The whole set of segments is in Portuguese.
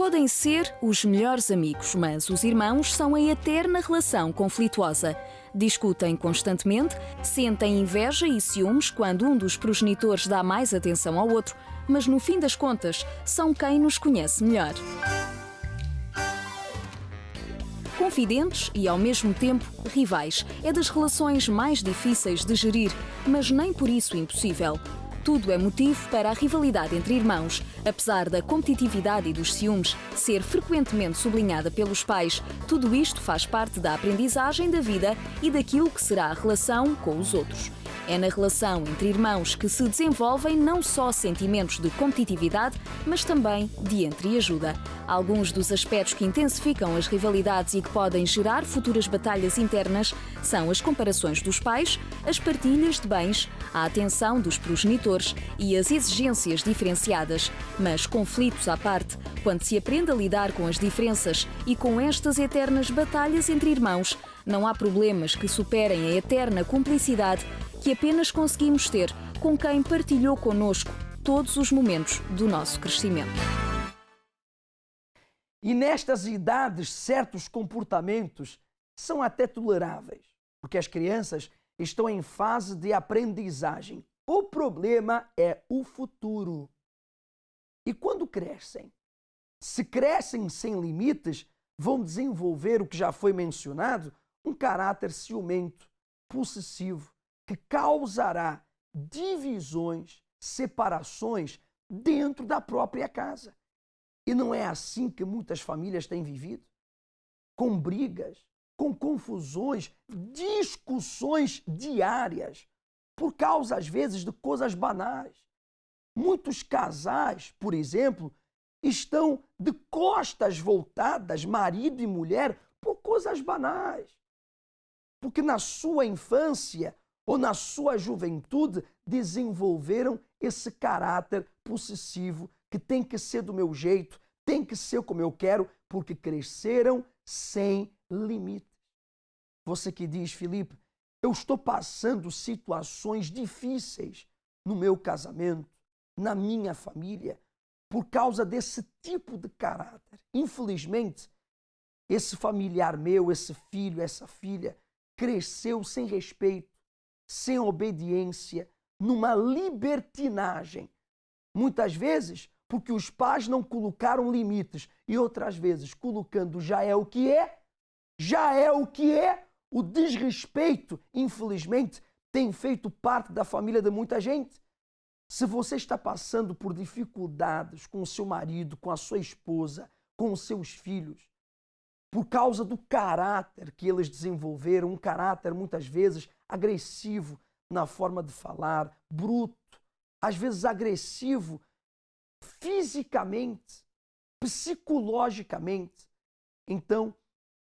Podem ser os melhores amigos, mas os irmãos são a eterna relação conflituosa. Discutem constantemente, sentem inveja e ciúmes quando um dos progenitores dá mais atenção ao outro, mas no fim das contas, são quem nos conhece melhor. Confidentes e, ao mesmo tempo, rivais. É das relações mais difíceis de gerir, mas nem por isso impossível. Tudo é motivo para a rivalidade entre irmãos. Apesar da competitividade e dos ciúmes ser frequentemente sublinhada pelos pais, tudo isto faz parte da aprendizagem da vida e daquilo que será a relação com os outros. É na relação entre irmãos que se desenvolvem não só sentimentos de competitividade, mas também de entreajuda. Alguns dos aspectos que intensificam as rivalidades e que podem gerar futuras batalhas internas são as comparações dos pais, as partilhas de bens, a atenção dos progenitores e as exigências diferenciadas. Mas conflitos à parte, quando se aprende a lidar com as diferenças e com estas eternas batalhas entre irmãos, não há problemas que superem a eterna cumplicidade que apenas conseguimos ter com quem partilhou connosco todos os momentos do nosso crescimento. E nestas idades, certos comportamentos são até toleráveis, porque as crianças estão em fase de aprendizagem. O problema é o futuro. E quando crescem? Se crescem sem limites, vão desenvolver o que já foi mencionado, um caráter ciumento, possessivo, que causará divisões, separações dentro da própria casa. E não é assim que muitas famílias têm vivido? Com brigas, com confusões, discussões diárias, por causa, às vezes, de coisas banais. Muitos casais, por exemplo, estão de costas voltadas, marido e mulher, por coisas banais. Porque na sua infância ou na sua juventude desenvolveram esse caráter possessivo que tem que ser do meu jeito, tem que ser como eu quero, porque cresceram sem limites. Você que diz, Felipe, eu estou passando situações difíceis no meu casamento, na minha família, por causa desse tipo de caráter. Infelizmente, esse familiar meu, esse filho, essa filha, cresceu sem respeito, sem obediência, numa libertinagem. Muitas vezes, porque os pais não colocaram limites e outras vezes colocando já é o que é, o desrespeito, infelizmente, tem feito parte da família de muita gente. Se você está passando por dificuldades com o seu marido, com a sua esposa, com os seus filhos, por causa do caráter que eles desenvolveram, um caráter muitas vezes agressivo na forma de falar, bruto, às vezes agressivo fisicamente, psicologicamente. Então,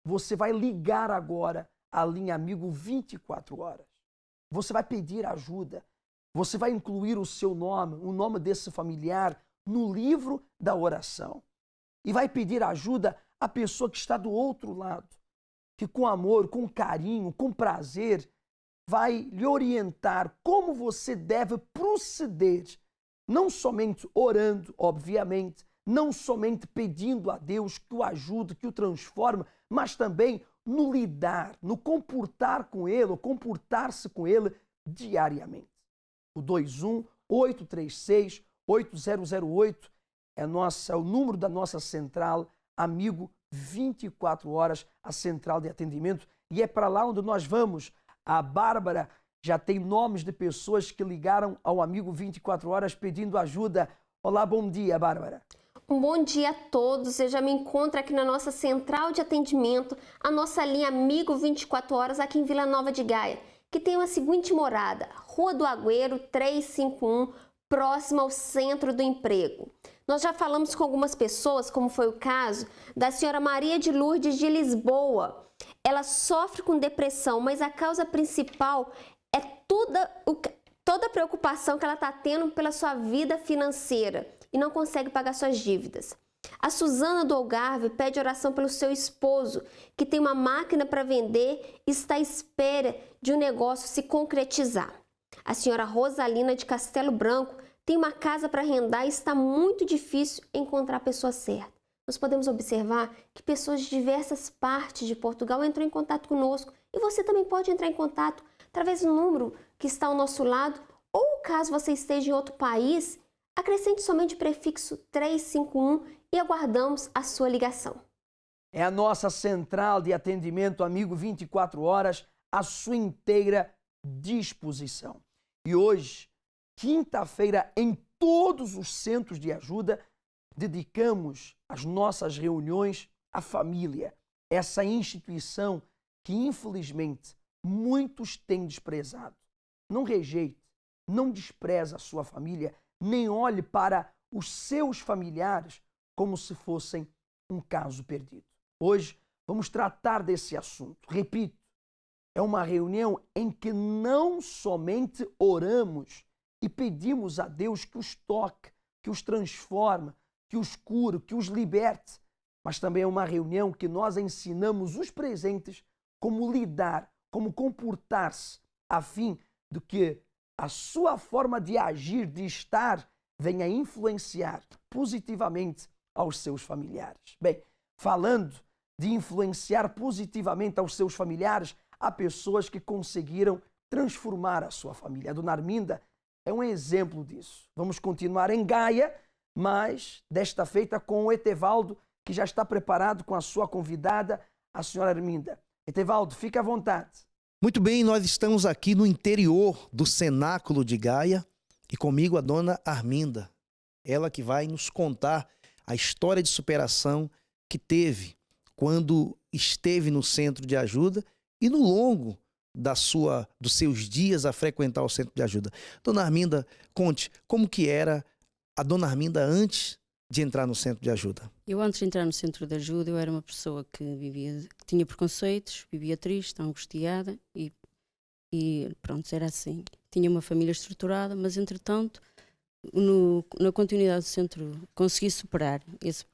você vai ligar agora a linha Amigo 24 horas. Você vai pedir ajuda. Você vai incluir o seu nome, o nome desse familiar, no livro da oração. E vai pedir ajuda à pessoa que está do outro lado, que com amor, com carinho, com prazer, vai lhe orientar como você deve proceder, não somente orando, obviamente, não somente pedindo a Deus que o ajude, que o transforme, mas também no lidar, no comportar com Ele, ou comportar-se com Ele diariamente. O 21-836-8008 é o número da nossa central Amigo 24 horas, a central de atendimento, e é para lá onde nós vamos. A Bárbara já tem nomes de pessoas que ligaram ao Amigo 24 horas pedindo ajuda. Olá, bom dia, Bárbara. Um bom dia a todos. Eu já me encontro aqui na nossa central de atendimento, a nossa linha Amigo 24 horas aqui em Vila Nova de Gaia, que tem a seguinte morada: Rua do Agüero 351, próximo ao Centro do Emprego. Nós já falamos com algumas pessoas, como foi o caso da senhora Maria de Lourdes de Lisboa. Ela sofre com depressão, mas a causa principal é toda a preocupação que ela está tendo pela sua vida financeira e não consegue pagar suas dívidas. A Suzana do Algarve pede oração pelo seu esposo, que tem uma máquina para vender e está à espera de um negócio se concretizar. A senhora Rosalina de Castelo Branco tem uma casa para arrendar e está muito difícil encontrar a pessoa certa. nós podemos observar que pessoas de diversas partes de Portugal entram em contato conosco e você também pode entrar em contato através do número que está ao nosso lado ou, caso você esteja em outro país, acrescente somente o prefixo 351 e aguardamos a sua ligação. É a nossa central de atendimento Amigo 24 horas à sua inteira disposição. E hoje, quinta-feira, em todos os centros de ajuda, dedicamos as nossas reuniões à família, essa instituição que, infelizmente, muitos têm desprezado. Não rejeite, não despreze a sua família, nem olhe para os seus familiares como se fossem um caso perdido. Hoje vamos tratar desse assunto. Repito, é uma reunião em que não somente oramos e pedimos a Deus que os toque, que os transforme, que os cure, que os liberte, mas também é uma reunião que nós ensinamos os presentes como lidar, como comportar-se, a fim de que a sua forma de agir, de estar, venha influenciar positivamente aos seus familiares. Bem, falando de influenciar positivamente aos seus familiares, há pessoas que conseguiram transformar a sua família. A dona Arminda é um exemplo disso. Vamos continuar em Gaia, mas desta feita com o Etevaldo, que já está preparado com a sua convidada, a senhora Arminda. Etevaldo, fica à vontade. Muito bem, nós estamos aqui no interior do cenáculo de Gaia e comigo a dona Arminda. Ela que vai nos contar a história de superação que teve quando esteve no centro de ajuda e no longo dos seus dias a frequentar o centro de ajuda. Dona Arminda, conte como que era a dona Arminda antes de entrar no centro de ajuda. Eu antes de entrar no centro de ajuda, eu era uma pessoa que tinha preconceitos, vivia triste, angustiada e pronto, era assim. Tinha uma família estruturada, mas entretanto, na continuidade do centro, consegui superar os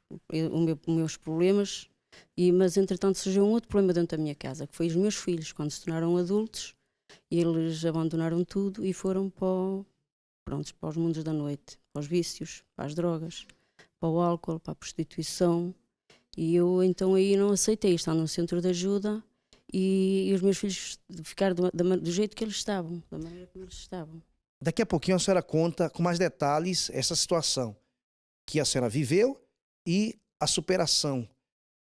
meus problemas, mas entretanto surgiu um outro problema dentro da minha casa, que foi os meus filhos, quando se tornaram adultos, eles abandonaram tudo e foram para os mundos da noite, para os vícios, para as drogas, para o álcool, para a prostituição. E eu então aí não aceitei estar num centro de ajuda e os meus filhos ficaram do jeito que eles estavam, da maneira como eles estavam. Daqui a pouquinho a senhora conta com mais detalhes essa situação que a senhora viveu e a superação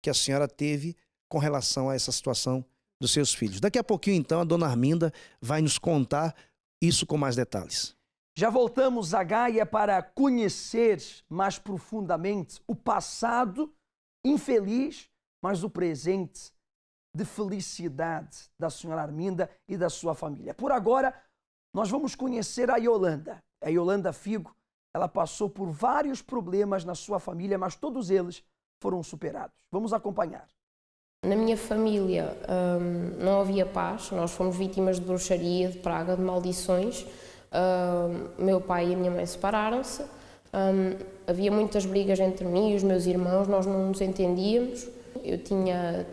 que a senhora teve com relação a essa situação dos seus filhos. Daqui a pouquinho, então, a dona Arminda vai nos contar isso com mais detalhes. Já voltamos a Gaia para conhecer mais profundamente o passado infeliz, mas o presente de felicidade da senhora Arminda e da sua família. Por agora, nós vamos conhecer a Yolanda. A Yolanda Figo, ela passou por vários problemas na sua família, mas todos eles foram superados. Vamos acompanhar. Na minha família não havia paz, nós fomos vítimas de bruxaria, de praga, de maldições. Meu pai e a minha mãe separaram-se, havia muitas brigas entre mim e os meus irmãos, nós não nos entendíamos. Eu tinha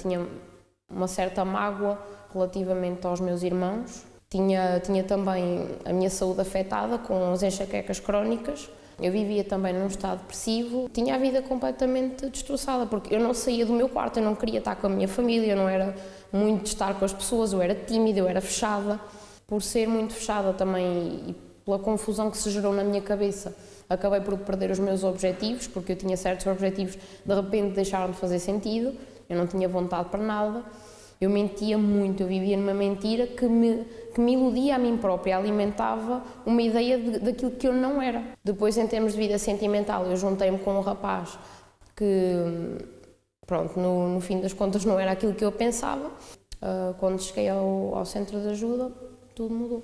uma certa mágoa relativamente aos meus irmãos. Tinha também a minha saúde afetada com as enxaquecas crónicas. Eu vivia também num estado depressivo. Tinha a vida completamente destroçada, porque eu não saía do meu quarto, eu não queria estar com a minha família, eu não era muito de estar com as pessoas, eu era tímida, eu era fechada. Por ser muito fechada também e pela confusão que se gerou na minha cabeça, acabei por perder os meus objetivos, porque eu tinha certos objetivos, de repente deixaram de fazer sentido, eu não tinha vontade para nada. Eu mentia muito, eu vivia numa mentira que me iludia a mim própria, alimentava uma ideia daquilo que eu não era. Depois, em termos de vida sentimental, eu juntei-me com um rapaz que, pronto, no fim das contas não era aquilo que eu pensava. Quando cheguei ao centro de ajuda, tudo mudou.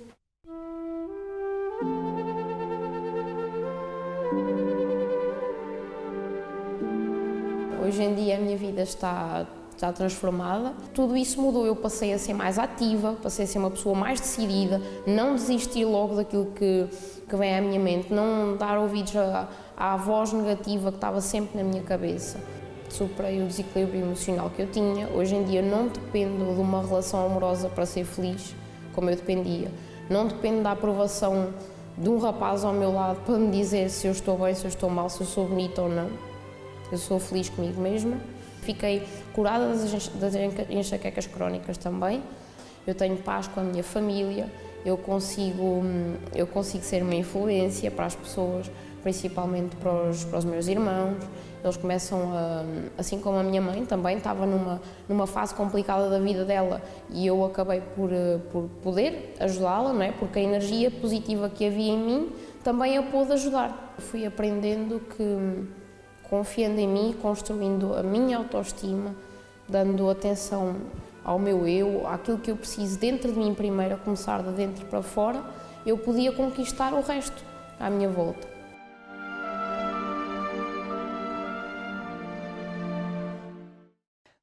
Hoje em dia a minha vida está transformada. Tudo isso mudou, eu passei a ser mais ativa, passei a ser uma pessoa mais decidida, não desistir logo daquilo que vem à minha mente, não dar ouvidos à voz negativa que estava sempre na minha cabeça. Superei o desequilíbrio emocional que eu tinha. Hoje em dia não dependo de uma relação amorosa para ser feliz, como eu dependia. Não dependo da aprovação de um rapaz ao meu lado para me dizer se eu estou bem, se eu estou mal, se eu sou bonita ou não. Eu sou feliz comigo mesma. Fiquei curada das enxaquecas crónicas também. Eu tenho paz com a minha família. Eu consigo ser uma influência para as pessoas, principalmente para os meus irmãos. Eles começam assim como a minha mãe também estava numa fase complicada da vida dela e eu acabei por poder ajudá-la, não é? Porque a energia positiva que havia em mim também a pôde ajudar. Fui aprendendo que, confiando em mim, construindo a minha autoestima, dando atenção ao meu eu, àquilo que eu preciso dentro de mim primeiro, a começar de dentro para fora, eu podia conquistar o resto à minha volta.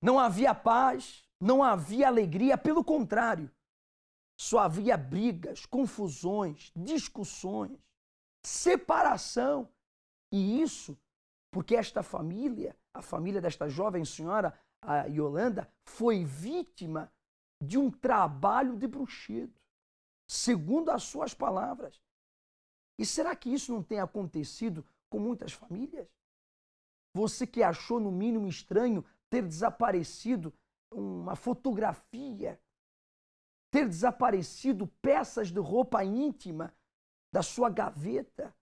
Não havia paz, não havia alegria, pelo contrário. Só havia brigas, confusões, discussões, separação. E isso porque esta família, a família desta jovem senhora, a Yolanda, foi vítima de um trabalho de bruxedo, segundo as suas palavras. E será que isso não tem acontecido com muitas famílias? Você que achou no mínimo estranho ter desaparecido uma fotografia, ter desaparecido peças de roupa íntima da sua gaveta.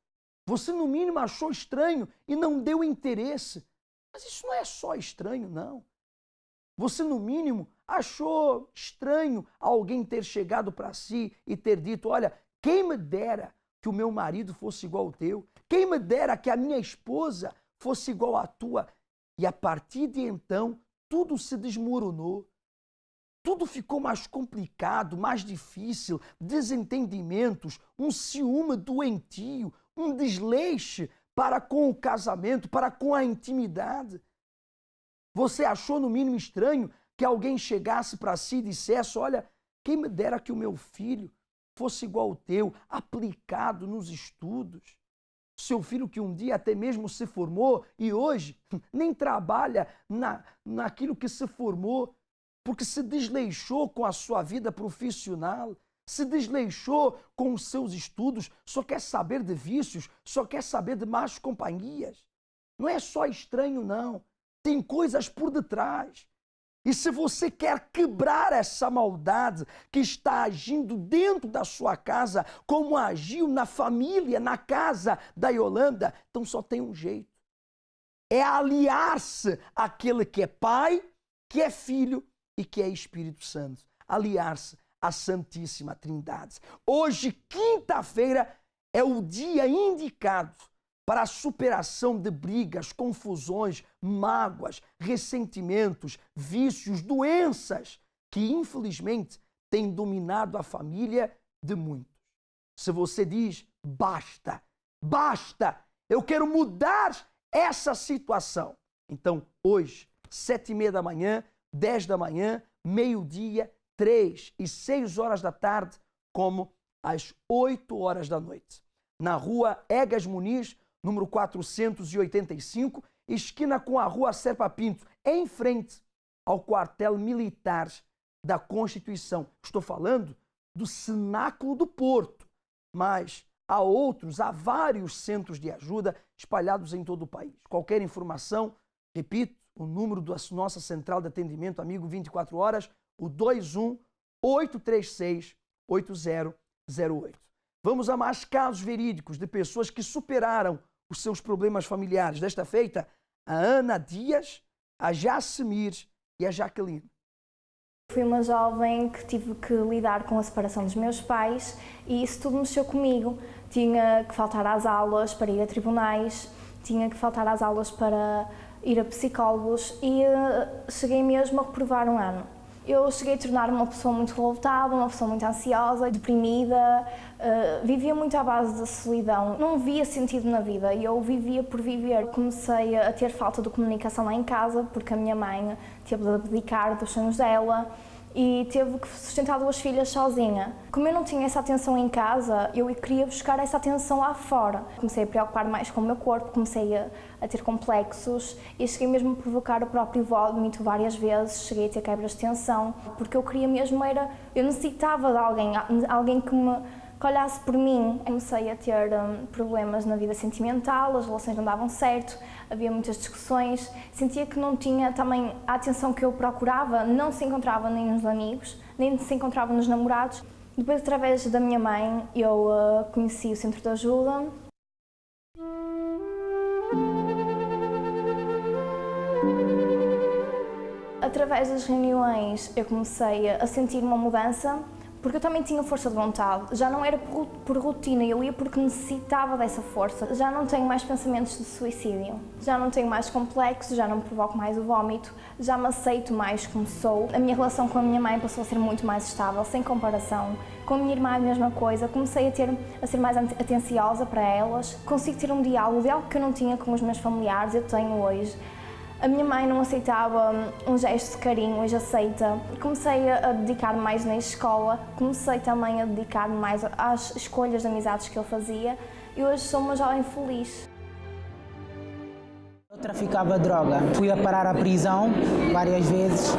Você no mínimo achou estranho e não deu interesse. Mas isso não é só estranho, não. Você no mínimo achou estranho alguém ter chegado para si e ter dito: olha, quem me dera que o meu marido fosse igual ao teu, quem me dera que a minha esposa fosse igual à tua. E a partir de então, tudo se desmoronou. Tudo ficou mais complicado, mais difícil, desentendimentos, um ciúme doentio, um desleixo para com o casamento, para com a intimidade. Você achou no mínimo estranho que alguém chegasse para si e dissesse: olha, quem me dera que o meu filho fosse igual ao teu, aplicado nos estudos. Seu filho que um dia até mesmo se formou e hoje nem trabalha naquilo que se formou, porque se desleixou com a sua vida profissional, se desleixou com os seus estudos, só quer saber de vícios, só quer saber de más companhias. Não é só estranho, não. Tem coisas por detrás. E se você quer quebrar essa maldade que está agindo dentro da sua casa, como agiu na família, na casa da Yolanda, então só tem um jeito. É aliar-se àquele que é Pai, que é Filho e que é Espírito Santo. Aliar-se à Santíssima Trindade. Hoje, quinta-feira, é o dia indicado para a superação de brigas, confusões, mágoas, ressentimentos, vícios, doenças que infelizmente têm dominado a família de muitos. Se você diz: basta, basta, eu quero mudar essa situação. Então, hoje, 7h30 da manhã, 10 da manhã, meio-dia, 3 e 6 horas da tarde, como às 8 horas da noite. Na rua Egas Muniz, número 485, esquina com a rua Serpa Pinto, em frente ao quartel militar da Constituição. Estou falando do Cenáculo do Porto, mas há vários centros de ajuda espalhados em todo o país. Qualquer informação, repito, o número da nossa central de atendimento, amigo 24 horas, o 21-836-8008. Vamos a mais casos verídicos de pessoas que superaram os seus problemas familiares. Desta feita, a Ana Dias, a Jassemir e a Jaqueline. Fui uma jovem que tive que lidar com a separação dos meus pais e isso tudo mexeu comigo. Tinha que faltar às aulas para ir a tribunais, tinha que faltar às aulas para ir a psicólogos e cheguei mesmo a reprovar um ano. Eu cheguei a tornar-me uma pessoa muito revoltada, uma pessoa muito ansiosa, deprimida, vivia muito à base da solidão, não via sentido na vida e eu vivia por viver. Comecei a ter falta de comunicação lá em casa, porque a minha mãe teve de abdicar dos sonhos dela e teve que sustentar 2 filhas sozinha. Como eu não tinha essa atenção em casa, eu queria buscar essa atenção lá fora. Comecei a preocupar mais com o meu corpo, comecei a ter complexos e cheguei mesmo a provocar o próprio vómito várias vezes, cheguei a ter quebras de tensão, porque eu queria mesmo eu necessitava de alguém que que olhasse por mim. Comecei a ter problemas na vida sentimental, as relações não davam certo, havia muitas discussões, sentia que não tinha também a atenção que eu procurava, não se encontrava nem nos amigos, nem se encontrava nos namorados. Depois, através da minha mãe, eu conheci o Centro de Ajuda. Através das reuniões eu comecei a sentir uma mudança, porque eu também tinha força de vontade. Já não era por rotina, eu ia porque necessitava dessa força. Já não tenho mais pensamentos de suicídio, já não tenho mais complexos, já não me provoco mais o vómito, já me aceito mais como sou. A minha relação com a minha mãe passou a ser muito mais estável, sem comparação. Com a minha irmã a mesma coisa, comecei a ser mais atenciosa para elas. Consigo ter um diálogo que eu não tinha com os meus familiares, eu tenho hoje. A minha mãe não aceitava um gesto de carinho, hoje aceita. Comecei a dedicar-me mais na escola, comecei também a dedicar-me mais às escolhas de amizades que ele fazia e hoje sou uma jovem feliz. Eu traficava droga, fui a parar à prisão várias vezes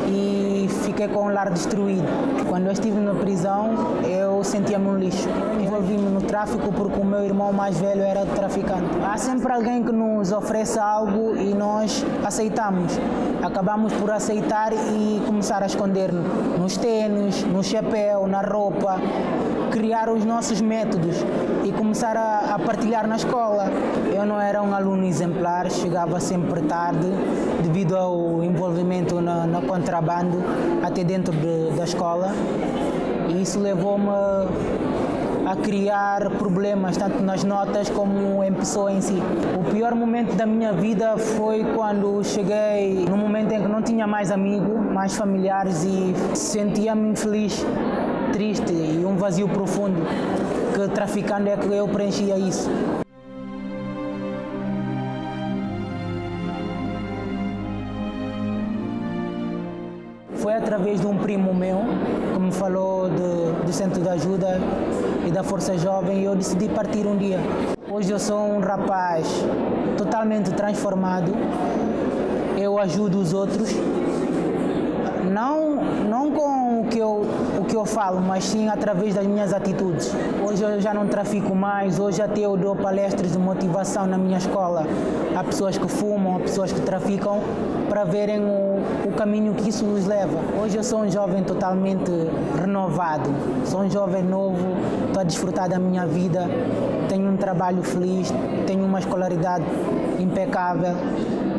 e fiquei com o lar destruído. Quando eu estive na prisão, eu sentia-me um lixo. Envolvi-me no tráfico porque o meu irmão mais velho era traficante. Há sempre alguém que nos oferece algo e nós aceitamos. Acabamos por aceitar e começar a esconder nos tênis, no chapéu, na roupa, criar os nossos métodos e começar a partilhar na escola. Eu não era um aluno exemplar, chegava sempre tarde devido ao envolvimento no contrabando até dentro da escola e isso levou-me a criar problemas tanto nas notas como em pessoa em si. O pior momento da minha vida foi quando cheguei no momento em que não tinha mais amigos, mais familiares e sentia-me infeliz, triste e um vazio profundo, que traficando é que eu preenchia isso. Foi através de um primo meu que me falou do Centro de Ajuda e da Força Jovem e eu decidi partir um dia. Hoje eu sou um rapaz totalmente transformado, eu ajudo os outros, não com o que eu falo, mas sim através das minhas atitudes. Hoje eu já não trafico mais, hoje até eu dou palestras de motivação na minha escola. Há pessoas que fumam, há pessoas que traficam, para verem o caminho que isso nos leva. Hoje eu sou um jovem totalmente renovado, sou um jovem novo, estou a desfrutar da minha vida, tenho um trabalho feliz, tenho uma escolaridade impecável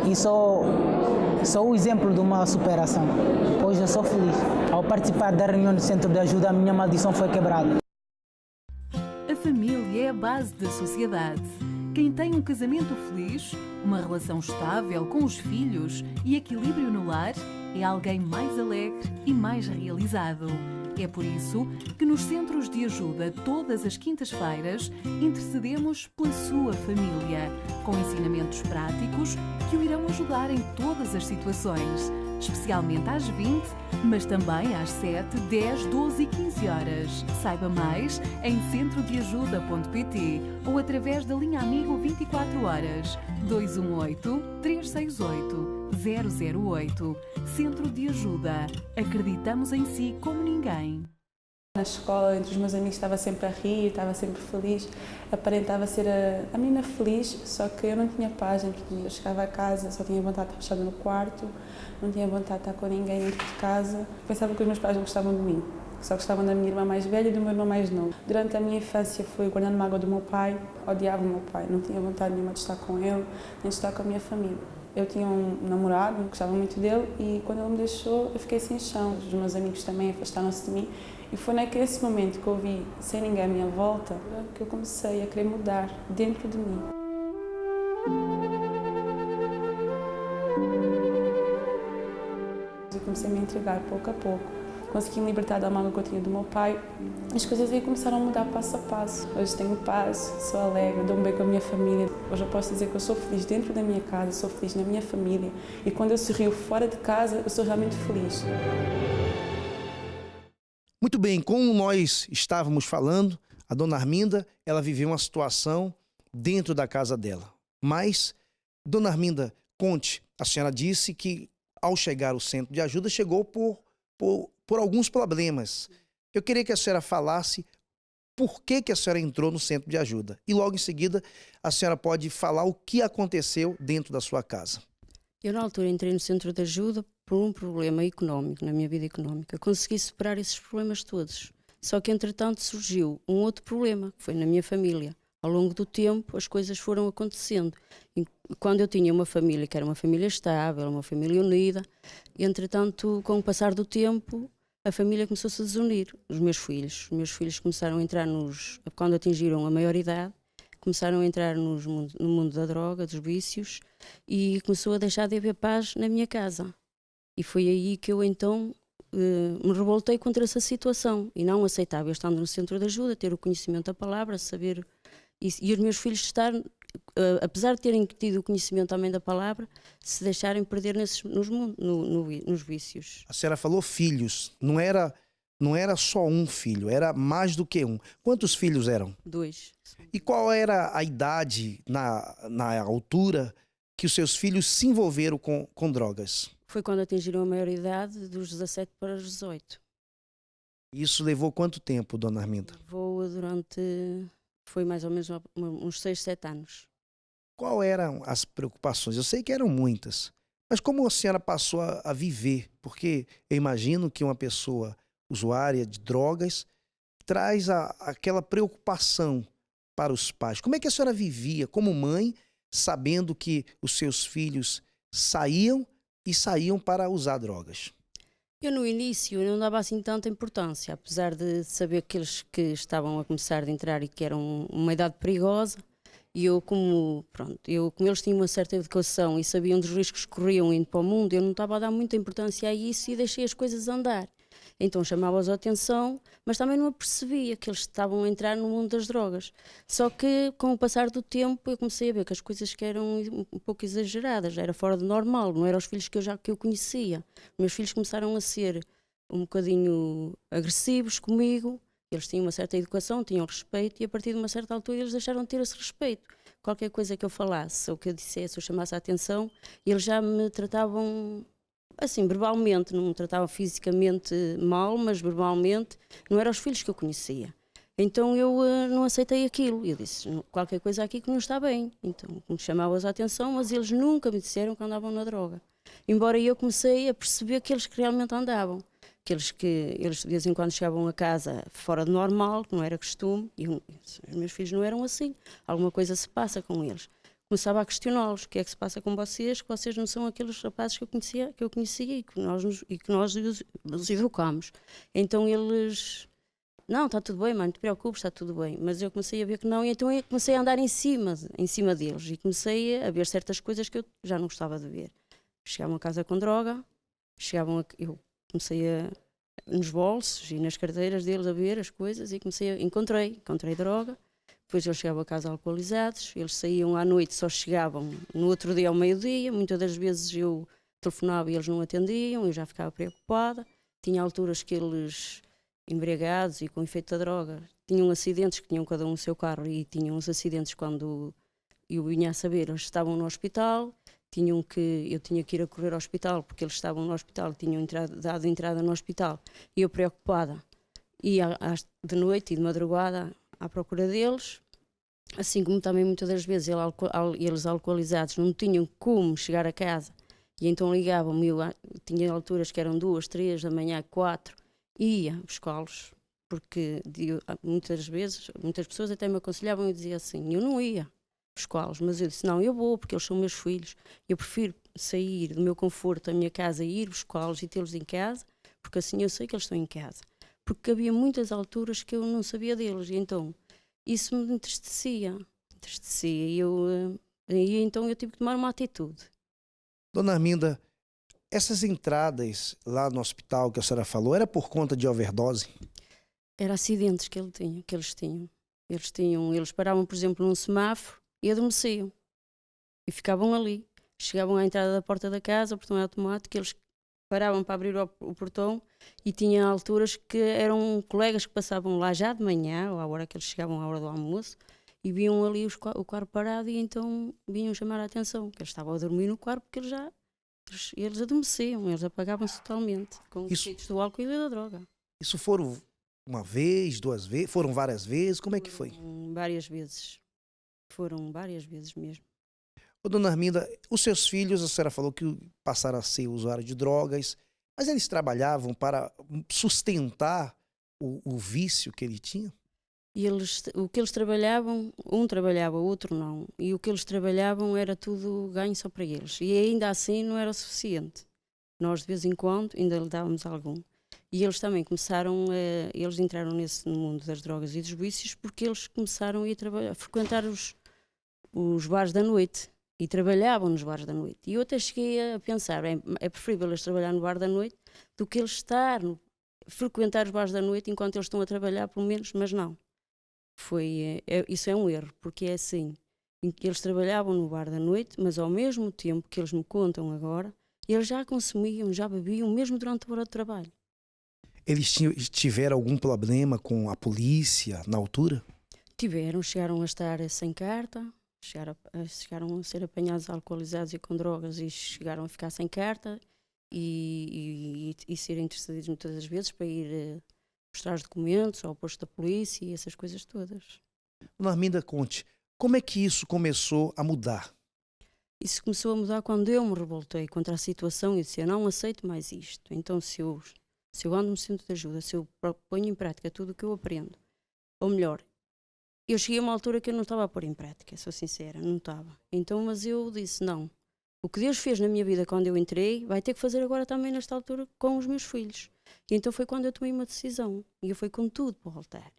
e sou o exemplo de uma superação. Hoje eu sou feliz. Ao participar da reunião do Centro de Ajuda, a minha maldição foi quebrada. A família é a base da sociedade. Quem tem um casamento feliz, uma relação estável com os filhos e equilíbrio no lar, é alguém mais alegre e mais realizado. É por isso que nos Centros de Ajuda, todas as quintas-feiras, intercedemos pela sua família, com ensinamentos práticos que o irão ajudar em todas as situações, especialmente às 20, mas também às 7, 10, 12 e 15 horas. Saiba mais em centrodeajuda.pt ou através da linha Amigo 24 horas 218 368 008. Centro de Ajuda. Acreditamos em si como ninguém. Na escola, entre os meus amigos, estava sempre a rir, estava sempre feliz, aparentava ser a menina feliz, só que eu não tinha paz. Eu chegava a casa, só tinha vontade de estar fechada no quarto, não tinha vontade de estar com ninguém dentro de casa. Pensava que os meus pais não gostavam de mim, só gostavam da minha irmã mais velha e do meu irmão mais novo. Durante a minha infância fui guardando mágoa do meu pai, odiava o meu pai, não tinha vontade nenhuma de estar com ele, nem de estar com a minha família. Eu tinha um namorado, gostava muito dele e quando ele me deixou eu fiquei sem chão. Os meus amigos também afastaram-se de mim e foi nesse momento que eu vi, sem ninguém à minha volta, que eu comecei a querer mudar dentro de mim. Eu comecei a me entregar pouco a pouco. Consegui me libertar da mágoa que eu tinha do meu pai. As coisas aí começaram a mudar passo a passo. Hoje tenho paz, sou alegre, dou-me bem com a minha família. Hoje eu posso dizer que eu sou feliz dentro da minha casa, sou feliz na minha família. E quando eu sorrio fora de casa, eu sou realmente feliz. Muito bem, como nós estávamos falando, a dona Arminda, ela viveu uma situação dentro da casa dela. Mas, dona Arminda, conte, a senhora disse que ao chegar ao Centro de Ajuda, chegou por alguns problemas. Eu queria que a senhora falasse por que que a senhora entrou no centro de ajuda. E logo em seguida, a senhora pode falar o que aconteceu dentro da sua casa. Eu, na altura, entrei no centro de ajuda por um problema económico, na minha vida económica. Consegui superar esses problemas todos. Só que, entretanto, surgiu um outro problema, que foi na minha família. Ao longo do tempo, as coisas foram acontecendo. E quando eu tinha uma família, que era uma família estável, uma família unida, entretanto, com o passar do tempo, a família começou-se a desunir. Os meus filhos começaram a entrar quando atingiram a maioridade, começaram a entrar no mundo da droga, dos vícios, e começou a deixar de haver paz na minha casa. E foi aí que eu então me revoltei contra essa situação e não aceitava eu estando no centro de ajuda, ter o conhecimento da palavra, saber, e os meus filhos estar, apesar de terem tido o conhecimento também da palavra, se deixarem perder nos vícios. A senhora falou filhos, não era só um filho, era mais do que um. Quantos filhos eram? 2. E qual era a idade, na altura, que os seus filhos se envolveram com drogas? Foi quando atingiram a maioridade, dos 17 para os 18. Isso levou quanto tempo, dona Arminda? Foi mais ou menos uns 6, 7 anos. Qual eram as preocupações? Eu sei que eram muitas, mas como a senhora passou a viver? Porque eu imagino que uma pessoa usuária de drogas traz aquela preocupação para os pais. Como é que a senhora vivia como mãe, sabendo que os seus filhos saíam para usar drogas? Eu no início não dava assim tanta importância, apesar de saber que eles que estavam a começar a entrar e que eram uma idade perigosa, e eu como eles tinham uma certa educação e sabiam dos riscos que corriam indo para o mundo, eu não estava a dar muita importância a isso e deixei as coisas andar. Então chamava-os a atenção, mas também não apercebia que eles estavam a entrar no mundo das drogas. Só que com o passar do tempo eu comecei a ver que as coisas que eram um pouco exageradas, era fora do normal, não eram os filhos que eu conhecia. Meus filhos começaram a ser um bocadinho agressivos comigo, eles tinham uma certa educação, tinham respeito, e a partir de uma certa altura eles deixaram de ter esse respeito. Qualquer coisa que eu falasse ou que eu dissesse ou chamasse a atenção, eles já me tratavam assim, verbalmente, não me tratavam fisicamente mal, mas verbalmente não eram os filhos que eu conhecia. Então eu não aceitei aquilo. Eu disse, qualquer coisa aqui que não está bem. Então me chamava-os a atenção, mas eles nunca me disseram que andavam na droga. Embora eu comecei a perceber que eles que realmente andavam. Que eles de vez em quando chegavam a casa fora do normal, que não era costume, e os meus filhos não eram assim. Alguma coisa se passa com eles. Começava a questioná-los, o que é que se passa com vocês, que vocês não são aqueles rapazes que eu conhecia e que nós os educámos. Então eles, não, está tudo bem, mãe, não te preocupes, está tudo bem. Mas eu comecei a ver que não, e então eu comecei a andar em cima deles, e comecei a ver certas coisas que eu já não gostava de ver. Chegavam a casa com droga, eu comecei nos bolsos e nas carteiras deles a ver as coisas, e encontrei droga. Depois eles chegavam a casa alcoolizados, eles saíam à noite, só chegavam no outro dia ao meio-dia. Muitas das vezes eu telefonava e eles não atendiam, eu já ficava preocupada. Tinha alturas que eles, embriagados e com efeito da droga, tinham acidentes, que tinham cada um o seu carro, e tinham os acidentes quando eu vinha a saber, eles estavam no hospital, eu tinha que ir a correr ao hospital, porque eles estavam no hospital, tinham dado entrada no hospital, e eu preocupada, ia de noite e de madrugada à procura deles, assim como também muitas das vezes eles alcoolizados não tinham como chegar a casa, e então ligavam-me, tinha alturas que eram 2, 3 da manhã, 4, ia buscá-los, porque muitas vezes, muitas pessoas até me aconselhavam e diziam assim, eu não ia buscá-los, mas eu disse, não, eu vou, porque eles são meus filhos, eu prefiro sair do meu conforto da minha casa e ir buscá-los e tê-los em casa, porque assim eu sei que eles estão em casa. Porque havia muitas alturas que eu não sabia deles, e então isso me entristecia, e então eu tive que tomar uma atitude. Dona Arminda, essas entradas lá no hospital que a senhora falou, era por conta de overdose? Era acidentes que eles tinham. Eles paravam, por exemplo, num semáforo e adormeciam, e ficavam ali. Chegavam à entrada da porta da casa, o portão é automático, eles paravam para abrir o portão, e tinha alturas que eram colegas que passavam lá já de manhã, ou à hora que eles chegavam, à hora do almoço, e viam ali o quarto parado, e então vinham chamar a atenção, que eles estavam a dormir no quarto, porque eles adormeciam, eles apagavam-se totalmente, com os efeitos do álcool e da droga. Isso foram uma vez, 2 vezes? Foram várias vezes? Como é que foi? Várias vezes. Foram várias vezes mesmo. Ô, dona Arminda, os seus filhos, a senhora falou que passaram a ser usuários de drogas, mas eles trabalhavam para sustentar o vício que ele tinha? E o que eles trabalhavam, um trabalhava, o outro não. E o que eles trabalhavam era tudo ganho só para eles. E ainda assim não era o suficiente. Nós, de vez em quando, ainda lhe dávamos algum. E eles também começaram, eles entraram nesse mundo das drogas e dos vícios porque eles começaram a ir a frequentar os bares da noite. E trabalhavam nos bares da noite. E eu até cheguei a pensar, é preferível eles trabalhar no bar da noite do que eles frequentar os bares da noite enquanto eles estão a trabalhar, pelo menos, mas não. Isso é um erro, porque é assim, eles trabalhavam no bar da noite, mas ao mesmo tempo que eles me contam agora, eles já consumiam, já bebiam, mesmo durante a hora de trabalho. Eles tiveram algum problema com a polícia na altura? Chegaram a estar sem carta, chegaram a ser apanhados alcoolizados e com drogas e chegaram a ficar sem carta e serem intercedidos muitas das vezes para ir mostrar os documentos ao posto da polícia e essas coisas todas. Dona Arminda, conte, como é que isso começou a mudar? Isso começou a mudar quando eu me revoltei contra a situação e disse, eu não aceito mais isto. Então se eu ando no centro de ajuda, se eu ponho em prática tudo o que eu aprendo, ou melhor, eu cheguei a uma altura que eu não estava a pôr em prática, sou sincera, não estava. Então, mas eu disse, não, o que Deus fez na minha vida quando eu entrei, vai ter que fazer agora também nesta altura com os meus filhos. E então foi quando eu tomei uma decisão, e eu fui com tudo para o altar.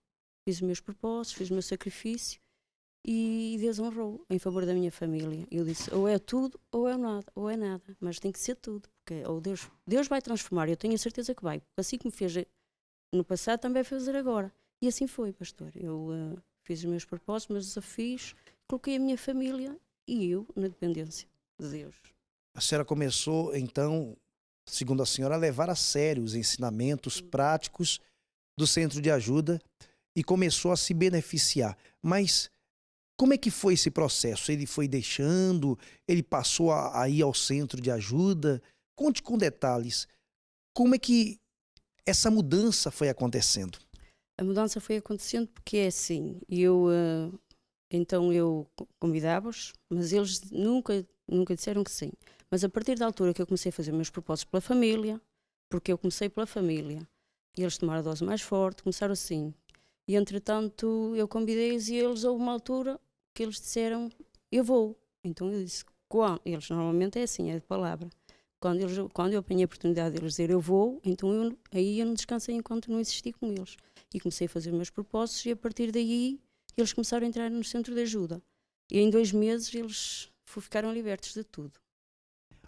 Fiz os meus propósitos, fiz o meu sacrifício, e Deus honrou em favor da minha família. Eu disse, ou é tudo, ou é nada, mas tem que ser tudo, porque ou Deus vai transformar, eu tenho a certeza que vai, porque assim como fez no passado, também vai fazer agora. E assim foi, pastor. Eu fiz os meus propósitos, meus desafios, coloquei a minha família e eu na dependência de Deus. A senhora começou, então, segundo a senhora, a levar a sério os ensinamentos práticos do centro de ajuda e começou a se beneficiar. Mas como é que foi esse processo? Ele foi deixando, ele passou a ir ao centro de ajuda? Conte com detalhes. Como é que essa mudança foi acontecendo? A mudança foi acontecendo porque é assim, então eu convidava-os, mas eles nunca disseram que sim. Mas a partir da altura que eu comecei a fazer meus propósitos pela família, porque eu comecei pela família, e eles tomaram a dose mais forte, começaram assim. E entretanto eu convidei-os e eles, houve uma altura que eles disseram, eu vou. Então eu disse, eles normalmente é assim, é de palavra. Quando eu apanhei a oportunidade de eles dizer eu vou, então aí eu não descansei enquanto não insisti com eles. E comecei a fazer os meus propósitos e a partir daí eles começaram a entrar no centro de ajuda. E em 2 meses eles ficaram libertos de tudo.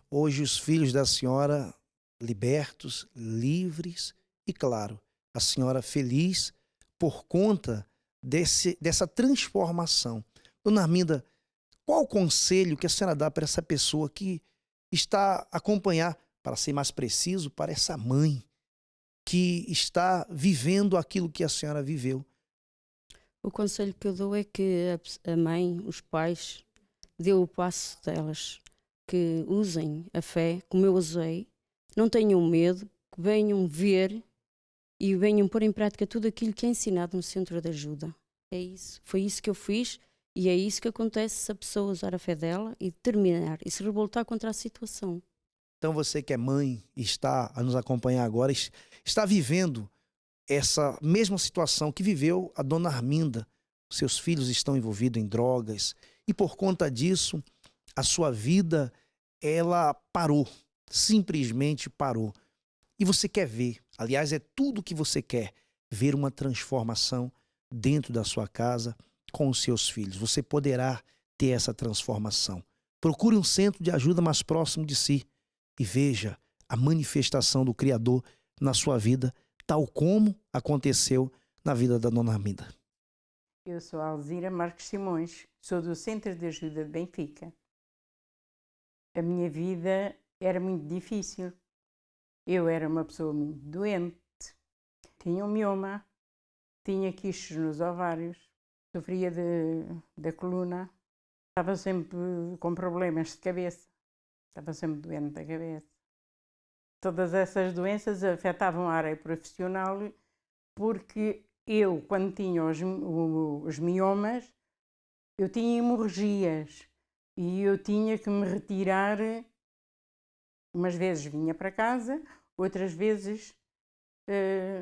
Hoje os filhos da senhora libertos, livres e, claro, a senhora feliz por conta dessa transformação. Dona Arminda, qual o conselho que a senhora dá para essa pessoa que está a acompanhar, para ser mais preciso, para essa mãe que está vivendo aquilo que a senhora viveu? O conselho que eu dou é que a mãe, os pais, dê o passo delas, que usem a fé como eu usei, não tenham medo, que venham ver e venham pôr em prática tudo aquilo que é ensinado no centro de ajuda. É isso, foi isso que eu fiz e é isso que acontece se a pessoa usar a fé dela e determinar e se revoltar contra a situação. Então você que é mãe e está a nos acompanhar agora, está vivendo essa mesma situação que viveu a dona Arminda. Seus filhos estão envolvidos em drogas e por conta disso a sua vida ela parou, simplesmente parou. E você quer ver, aliás é tudo que você quer, ver uma transformação dentro da sua casa com os seus filhos. Você poderá ter essa transformação. Procure um centro de ajuda mais próximo de si e veja a manifestação do Criador na sua vida, tal como aconteceu na vida da dona Arminda. Eu sou Alzira Marques Simões, sou do Centro de Ajuda de Benfica. A minha vida era muito difícil. Eu era uma pessoa muito doente, tinha um mioma, tinha quistes nos ovários, sofria da coluna, estava sempre com problemas de cabeça, estava sempre doente da cabeça. Todas essas doenças afetavam a área profissional porque eu, quando tinha os miomas, eu tinha hemorragias e eu tinha que me retirar. Umas vezes vinha para casa, outras vezes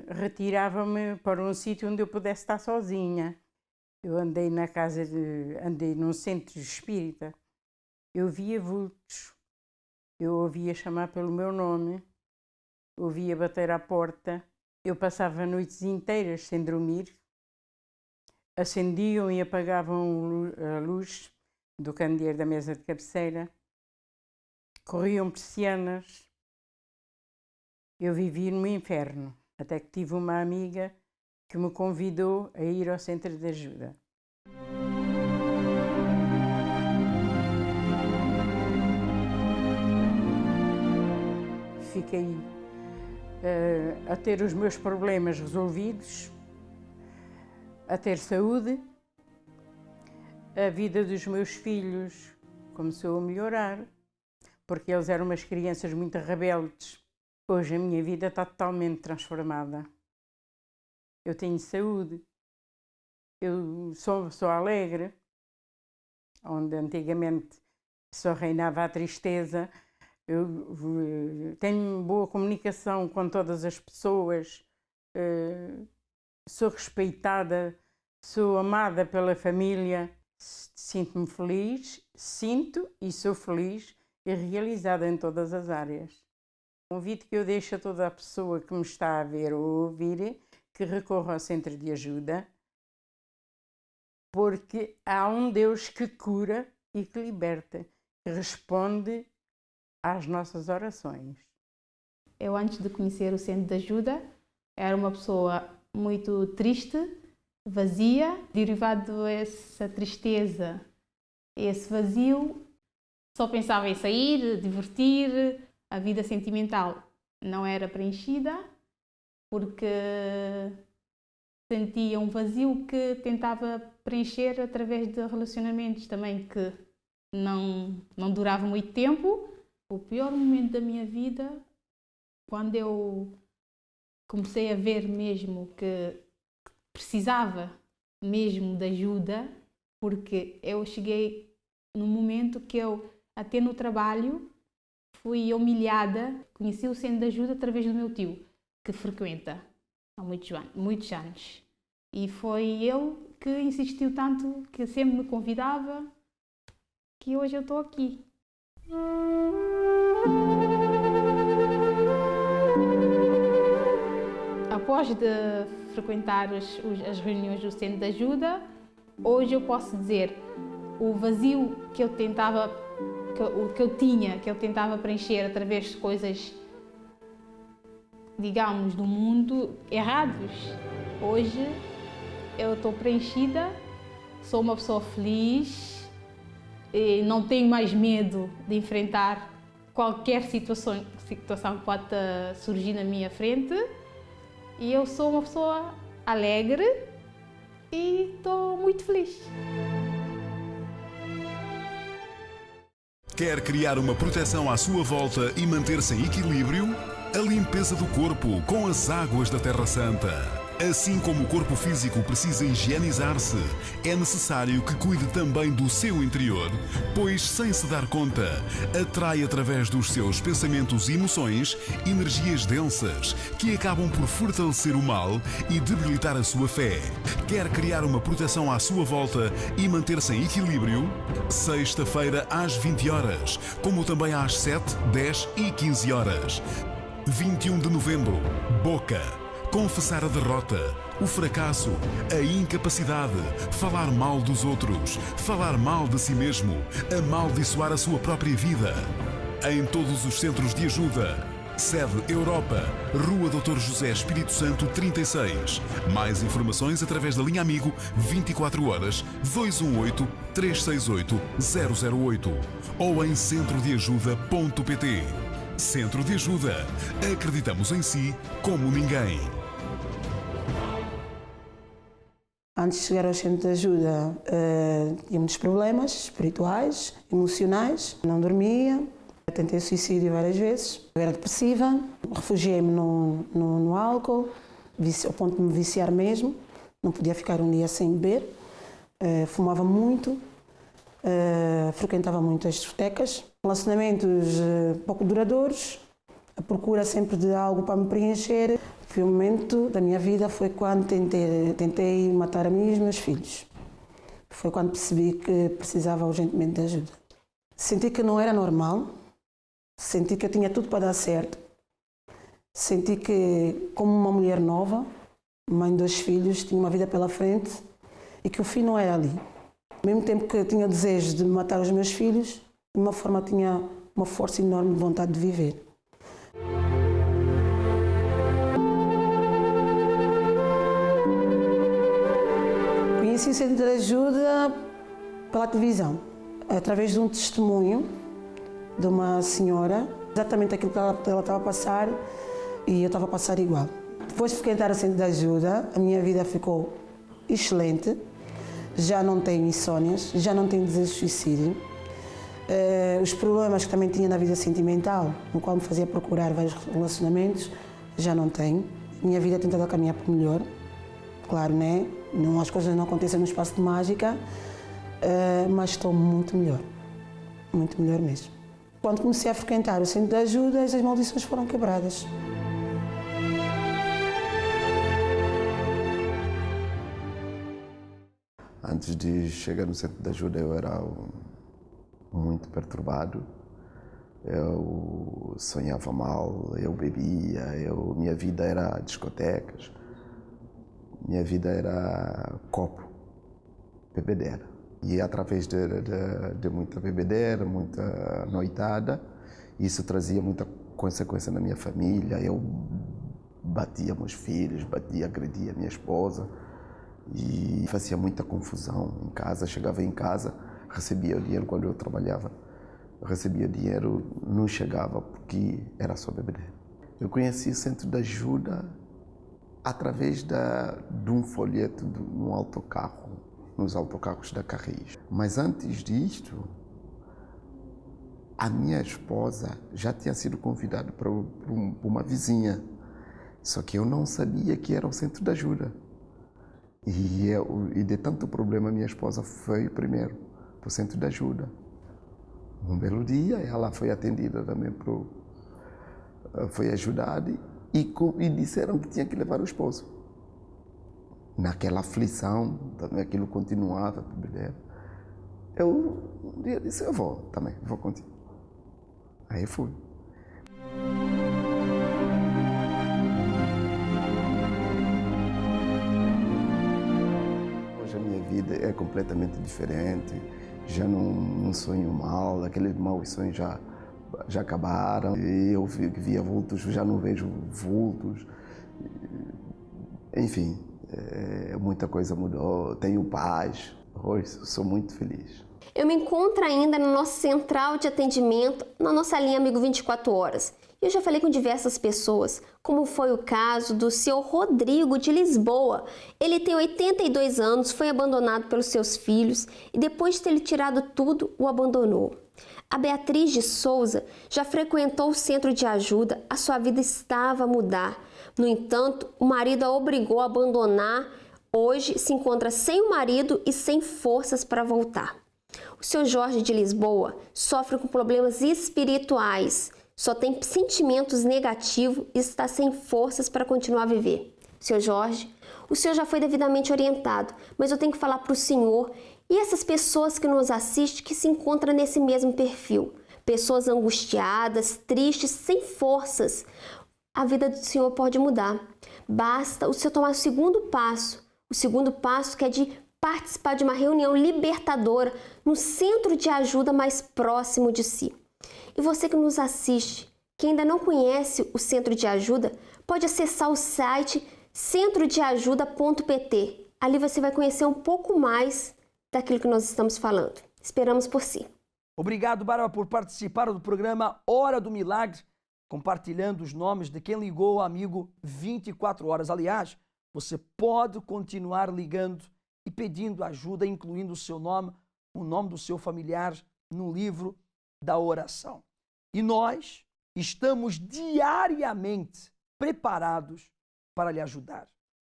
retirava-me para um sítio onde eu pudesse estar sozinha. Eu andei andei num centro espírita, eu via vultos, eu ouvia chamar pelo meu nome, ouvia bater à porta, eu passava noites inteiras sem dormir, acendiam e apagavam a luz do candeeiro da mesa de cabeceira, corriam persianas. Eu vivi no inferno, até que tive uma amiga que me convidou a ir ao centro de ajuda. Fiquei a ter os meus problemas resolvidos, a ter saúde, a vida dos meus filhos começou a melhorar, porque eles eram umas crianças muito rebeldes. Hoje a minha vida está totalmente transformada. Eu tenho saúde, eu sou alegre, onde antigamente só reinava a tristeza. Eu tenho boa comunicação com todas as pessoas, sou respeitada, sou amada pela família, sinto-me feliz, sinto e sou feliz e realizada em todas as áreas. O convite que eu deixo a toda a pessoa que me está a ver ou ouvir, que recorra ao centro de ajuda, porque há um Deus que cura e que liberta, que responde às nossas orações. Eu, antes de conhecer o centro de ajuda, era uma pessoa muito triste, vazia. Derivado dessa tristeza, esse vazio, só pensava em sair, divertir. A vida sentimental não era preenchida porque sentia um vazio que tentava preencher através de relacionamentos também que não duravam muito tempo. O pior momento da minha vida, quando eu comecei a ver mesmo que precisava mesmo de ajuda, porque eu cheguei num momento que eu, até no trabalho, fui humilhada. Conheci o centro de ajuda através do meu tio, que frequenta há muitos anos. E foi ele que insistiu tanto, que sempre me convidava, que hoje eu estou aqui. Após de frequentar as reuniões do centro de ajuda, hoje eu posso dizer o vazio que eu tentava, que eu tentava preencher através de coisas, digamos, do mundo errados. Hoje eu estou preenchida, sou uma pessoa feliz e não tenho mais medo de enfrentar qualquer situação que pode surgir na minha frente. E eu sou uma pessoa alegre e estou muito feliz. Quer criar uma proteção à sua volta e manter-se em equilíbrio? A limpeza do corpo com as águas da Terra Santa. Assim como o corpo físico precisa higienizar-se, é necessário que cuide também do seu interior, pois, sem se dar conta, atrai através dos seus pensamentos e emoções energias densas que acabam por fortalecer o mal e debilitar a sua fé. Quer criar uma proteção à sua volta e manter-se em equilíbrio? Sexta-feira às 20 horas, como também às 7, 10 e 15 horas. 21 de novembro, Boca. Confessar a derrota, o fracasso, a incapacidade, falar mal dos outros, falar mal de si mesmo, amaldiçoar a sua própria vida. Em todos os centros de ajuda. Sede Europa, Rua Dr. José Espírito Santo 36. Mais informações através da linha Amigo 24 horas 218 368 008 ou em centrodeajuda.pt. Centro de Ajuda. Acreditamos em si como ninguém. Antes de chegar ao centro de ajuda, tinha muitos problemas espirituais, emocionais, não dormia, tentei suicídio várias vezes, eu era depressiva, refugiei-me no álcool, ao ponto de me viciar mesmo. Não podia ficar um dia sem beber. Fumava muito, frequentava muito as discotecas. Relacionamentos pouco duradouros, a procura sempre de algo para me preencher. Foi um momento da minha vida, foi quando tentei matar a mim e os meus filhos. Foi quando percebi que precisava urgentemente de ajuda. Senti que não era normal, senti que eu tinha tudo para dar certo. Senti que, como uma mulher nova, mãe de 2 filhos, tinha uma vida pela frente e que o fim não era ali. Ao mesmo tempo que eu tinha o desejo de matar os meus filhos, de uma forma tinha uma força enorme de vontade de viver. Conheci o Centro de Ajuda pela televisão, através de um testemunho de uma senhora, exatamente aquilo que ela estava a passar e eu estava a passar igual. Depois de frequentar o Centro de Ajuda, a minha vida ficou excelente, já não tenho insónias, já não tenho desejo de suicídio. Os problemas que também tinha na vida sentimental, no qual me fazia procurar vários relacionamentos, já não tenho. A minha vida tem tentado caminhar para o melhor, claro, né? Não, as coisas não acontecem no espaço de mágica, mas estou muito melhor mesmo. Quando comecei a frequentar o Centro de Ajuda, as maldições foram quebradas. Antes de chegar no Centro de Ajuda, eu era muito perturbado. Eu sonhava mal, eu bebia, minha vida era discotecas, minha vida era copo, bebedeira. E através de muita bebedeira, muita noitada, isso trazia muita consequência na minha família. Eu batia meus filhos, agredia minha esposa e fazia muita confusão em casa. Chegava em casa, recebia o dinheiro quando eu trabalhava. Recebia dinheiro, não chegava porque era só bebedeira. Eu conheci o Centro de Ajuda através de um folheto num autocarro, nos autocarros da Carris. Mas antes disto, a minha esposa já tinha sido convidada para uma vizinha, só que eu não sabia que era o Centro de Ajuda. E de tanto problema, minha esposa foi primeiro para o Centro de Ajuda. Um belo dia, ela foi atendida também, foi ajudada e disseram que tinha que levar o esposo. Naquela aflição, também aquilo continuava. Eu um dia disse, eu vou também, vou contigo. Aí fui. Hoje a minha vida é completamente diferente. Já não sonho mal, aqueles maus sonhos já acabaram. Eu via vultos, já não vejo vultos. Enfim, muita coisa mudou, tenho paz. Hoje sou muito feliz. Eu me encontro ainda na nossa central de atendimento, na nossa linha Amigo 24 Horas. E eu já falei com diversas pessoas, como foi o caso do seu Rodrigo de Lisboa. Ele tem 82 anos, foi abandonado pelos seus filhos e depois de ter lhe tirado tudo, o abandonou. A Beatriz de Souza já frequentou o Centro de Ajuda, a sua vida estava a mudar. No entanto, o marido a obrigou a abandonar. Hoje se encontra sem o marido e sem forças para voltar. O seu Jorge de Lisboa sofre com problemas espirituais, só tem sentimentos negativos e está sem forças para continuar a viver. Seu Jorge, o senhor já foi devidamente orientado, mas eu tenho que falar para o senhor e essas pessoas que nos assistem que se encontram nesse mesmo perfil. Pessoas angustiadas, tristes, sem forças. A vida do senhor pode mudar. Basta o senhor tomar o segundo passo que é de participar de uma reunião libertadora no centro de ajuda mais próximo de si. E você que nos assiste, que ainda não conhece o Centro de Ajuda, pode acessar o site centrodeajuda.pt. Ali você vai conhecer um pouco mais daquilo que nós estamos falando. Esperamos por si. Obrigado, Bárbara, por participar do programa Hora do Milagre, compartilhando os nomes de quem ligou ao Amigo 24 Horas. Aliás, você pode continuar ligando e pedindo ajuda, incluindo o seu nome, o nome do seu familiar, no livro da oração. E nós estamos diariamente preparados para lhe ajudar.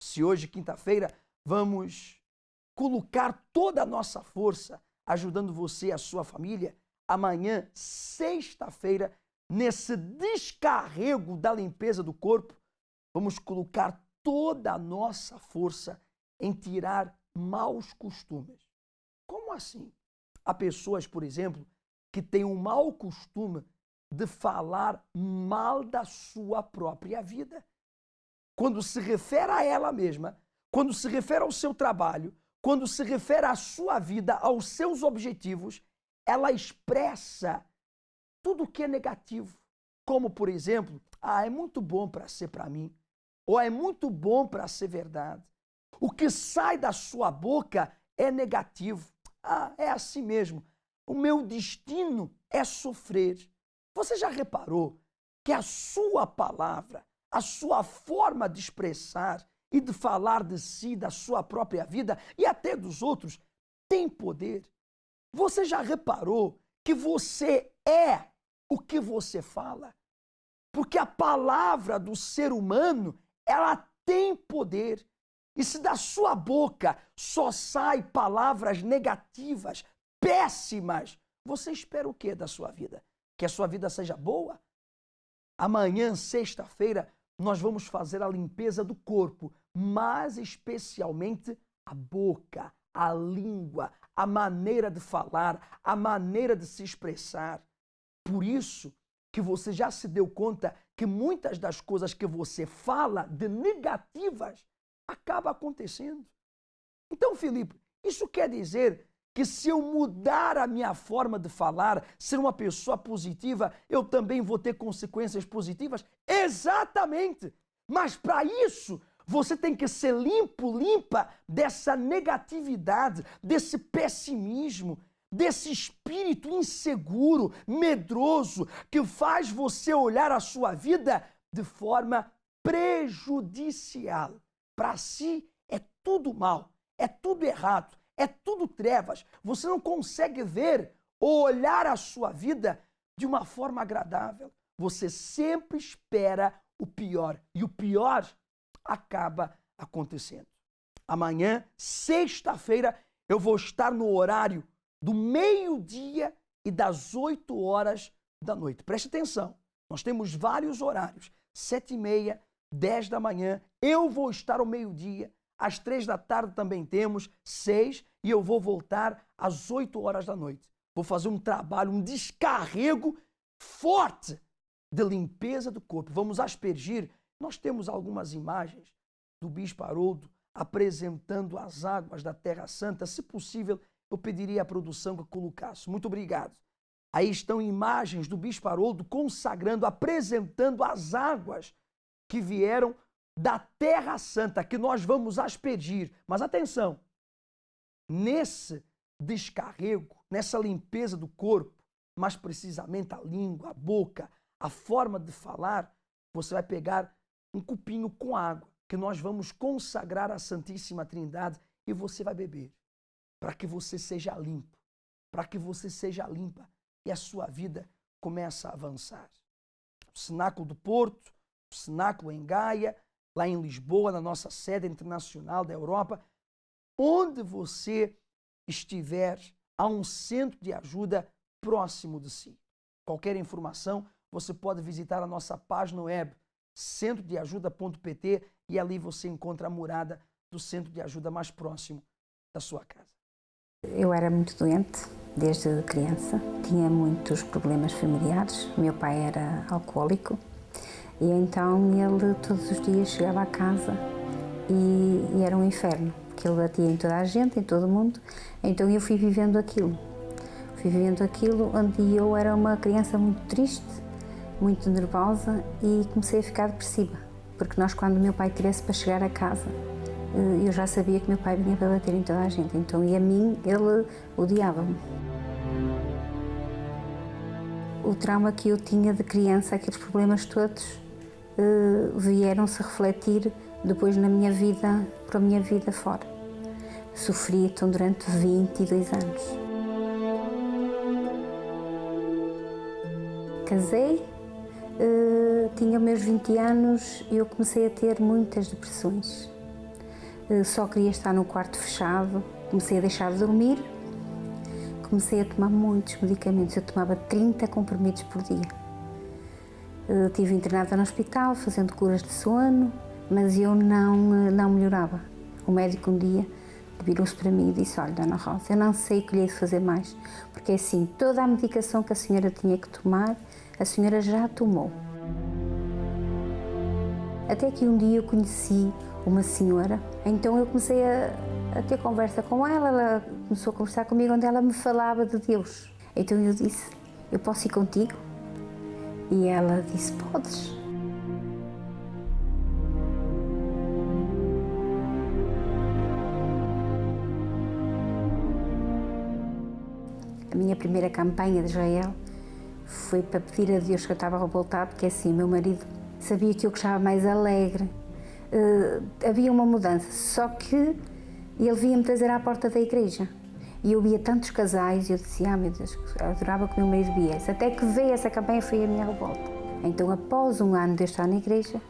Se hoje, quinta-feira, vamos colocar toda a nossa força ajudando você e a sua família, amanhã, sexta-feira, nesse descarrego da limpeza do corpo, vamos colocar toda a nossa força em tirar maus costumes. Como assim? Há pessoas, por exemplo, que têm um mau costume de falar mal da sua própria vida. Quando se refere a ela mesma, quando se refere ao seu trabalho, quando se refere à sua vida, aos seus objetivos, ela expressa tudo o que é negativo. Como, por exemplo, é muito bom para ser para mim, ou é muito bom para ser verdade. O que sai da sua boca é negativo. É assim mesmo. O meu destino é sofrer. Você já reparou que a sua palavra, a sua forma de expressar e de falar de si, da sua própria vida e até dos outros, tem poder? Você já reparou que você é o que você fala? Porque a palavra do ser humano, ela tem poder. E se da sua boca só saem palavras negativas, péssimas, você espera o que da sua vida? Que a sua vida seja boa? Amanhã, sexta-feira, nós vamos fazer a limpeza do corpo, mas especialmente a boca, a língua, a maneira de falar, a maneira de se expressar. Por isso que você já se deu conta que muitas das coisas que você fala de negativas acaba acontecendo. Então, Felipe, isso quer dizer que se eu mudar a minha forma de falar, ser uma pessoa positiva, eu também vou ter consequências positivas? Exatamente! Mas para isso, você tem que ser limpo, limpa dessa negatividade, desse pessimismo, desse espírito inseguro, medroso, que faz você olhar a sua vida de forma prejudicial. Para si é tudo mal, é tudo errado, é tudo trevas. Você não consegue ver ou olhar a sua vida de uma forma agradável. Você sempre espera o pior e o pior acaba acontecendo. Amanhã, sexta-feira, eu vou estar no horário do meio-dia e das 8 horas da noite. Preste atenção, nós temos vários horários, 7h30, 10 da manhã, eu vou estar ao meio-dia, às 3 da tarde também temos, 6, e eu vou voltar às 8 horas da noite. Vou fazer um trabalho, um descarrego forte de limpeza do corpo. Vamos aspergir. Nós temos algumas imagens do Bispo Haroldo apresentando as águas da Terra Santa. Se possível, eu pediria à produção que colocasse. Muito obrigado. Aí estão imagens do Bispo Haroldo consagrando, apresentando as águas que vieram da Terra Santa, que nós vamos aspergir. Mas atenção, nesse descarrego, nessa limpeza do corpo, mais precisamente a língua, a boca, a forma de falar, você vai pegar um copinho com água, que nós vamos consagrar à Santíssima Trindade e você vai beber, para que você seja limpo, para que você seja limpa e a sua vida comece a avançar. O Cenáculo do Porto, o Cenáculo em Gaia, lá em Lisboa, na nossa sede internacional da Europa, onde você estiver, há um centro de ajuda próximo de si. Qualquer informação, você pode visitar a nossa página web, centrodeajuda.pt, e ali você encontra a morada do centro de ajuda mais próximo da sua casa. Eu era muito doente desde criança, tinha muitos problemas familiares, meu pai era alcoólico e então ele todos os dias chegava a casa e era um inferno, que ele batia em toda a gente, em todo o mundo, então eu fui vivendo aquilo. Onde eu era uma criança muito triste, muito nervosa e comecei a ficar depressiva, porque nós, quando meu pai tivesse para chegar a casa, eu já sabia que meu pai vinha para bater em toda a gente, então e a mim ele odiava-me. O trauma que eu tinha de criança, aqueles problemas todos, vieram-se refletir depois na minha vida, para a minha vida fora. Sofri então durante 22 anos. Casei, tinha meus 20 anos e eu comecei a ter muitas depressões. Só queria estar no quarto fechado, comecei a deixar de dormir, comecei a tomar muitos medicamentos, eu tomava 30 comprimidos por dia. Estive internada no hospital, fazendo curas de sono, mas eu não melhorava. O médico um dia virou-se para mim e disse: olha, Dona Rosa, eu não sei o que lhe hei de fazer mais, porque assim, toda a medicação que a senhora tinha que tomar, a senhora já tomou. Até que um dia eu conheci uma senhora, então eu comecei a ter conversa com ela, ela começou a conversar comigo, onde ela me falava de Deus. Então eu disse: eu posso ir contigo? E ela disse: podes. A minha primeira campanha de Israel foi para pedir a Deus, que eu estava revoltada, porque assim, meu marido sabia que eu gostava mais alegre. Havia uma mudança, só que ele vinha-me trazer à porta da igreja. E eu via tantos casais e eu dizia: meu Deus, eu adorava que o meu marido viesse. Até que veio essa campanha, foi a minha revolta. Então, após um ano de eu estar na igreja,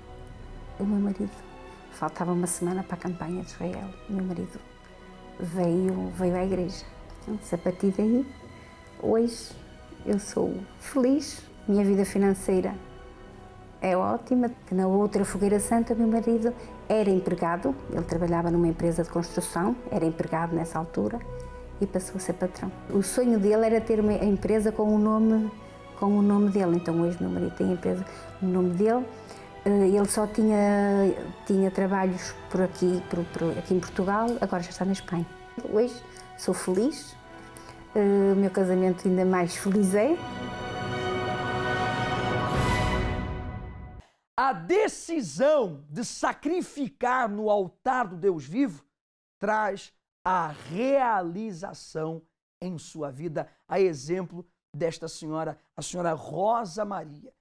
o meu marido, faltava uma semana para a campanha de Israel, o meu marido veio à igreja. Então, a partir daí, hoje eu sou feliz, minha vida financeira é ótima. Na outra Fogueira Santa, meu marido era empregado, ele trabalhava numa empresa de construção, era empregado nessa altura e passou a ser patrão. O sonho dele era ter uma empresa com o nome dele, então hoje meu marido tem a empresa no nome dele. Ele só tinha trabalhos por aqui em Portugal, agora já está na Espanha. Hoje sou feliz, o meu casamento ainda mais feliz é. A decisão de sacrificar no altar do Deus vivo traz a realização em sua vida, a exemplo desta senhora, a senhora Rosa Maria.